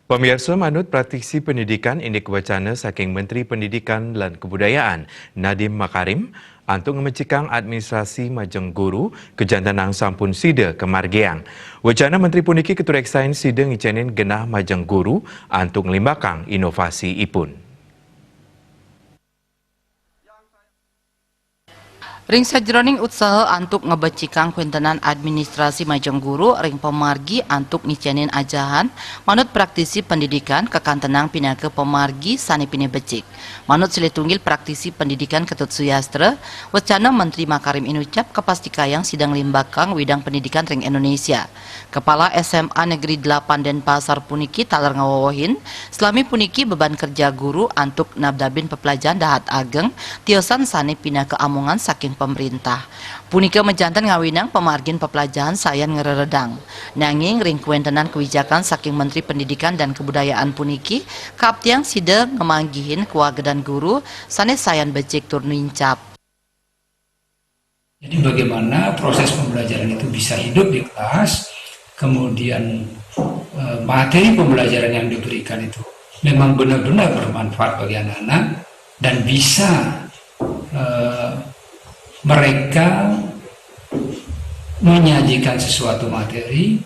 Pemirsa manut praktisi pendidikan indek wacana saking Menteri Pendidikan dan Kebudayaan Nadiem Makarim untuk memecikang administrasi majeng guru kejantanang sampun sida kemargiang. Wacana Menteri Puniki keturek sains sida ngicanin genah majeng guru untuk ngelimbakang inovasi ipun. Ring sajroning usaha antuk ngebecikang kuentenan administrasi majeng guru ring pemargi antuk ngicanin ajahan manut praktisi pendidikan kekantenang pinake pemargi sani pine becik. Manut silitunggil praktisi pendidikan Ketut Suyastra, wacana Menteri Makarim inucap kepastikayang sidang limbakang widang pendidikan ring Indonesia. Kepala SMA Negeri 8 Denpasar puniki taler ngawawahin, selami puniki beban kerja guru antuk nabdabin pepelajaran dahat ageng tiosan sani pinake amongan saking pemerintah. Punika mejantan ngawinang pemargin pepelajaran sayan ngereredang. Nanging ring kuentenan kebijakan saking Menteri Pendidikan dan Kebudayaan puniki kaptiang sida ngemanggihin kewagedan guru sanes sayan becik tur nincap. Jadi bagaimana proses pembelajaran itu bisa hidup di kelas, kemudian materi pembelajaran yang diberikan itu memang benar-benar bermanfaat bagi anak-anak dan bisa mereka menyajikan sesuatu materi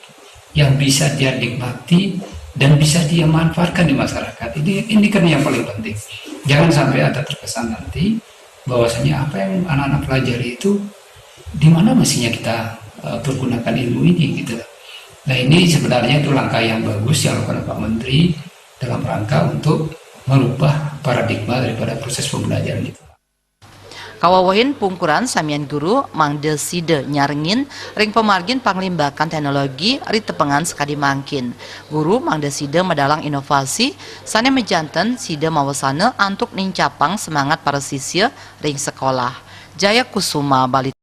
yang bisa dia nikmati dan bisa dia manfaatkan di masyarakat. Ini kan yang paling penting. Jangan sampai ada terkesan nanti bahwasanya apa yang anak-anak pelajari itu di mana mestinya kita pergunakan ilmu ini gitu. Nah, ini sebenarnya itu langkah yang bagus yang dilakukan Pak Menteri dalam rangka untuk merubah paradigma daripada proses pembelajaran itu. Kawawahin pungkuran samian guru mangde side nyarengin ring pemargin panglimbakan teknologi ri tepengan sekadi mangkin. Guru mangde side medalang inovasi sane mejanten side mawasana antuk nincapang semangat para sisya ring sekolah. Jaya Kusuma Bali.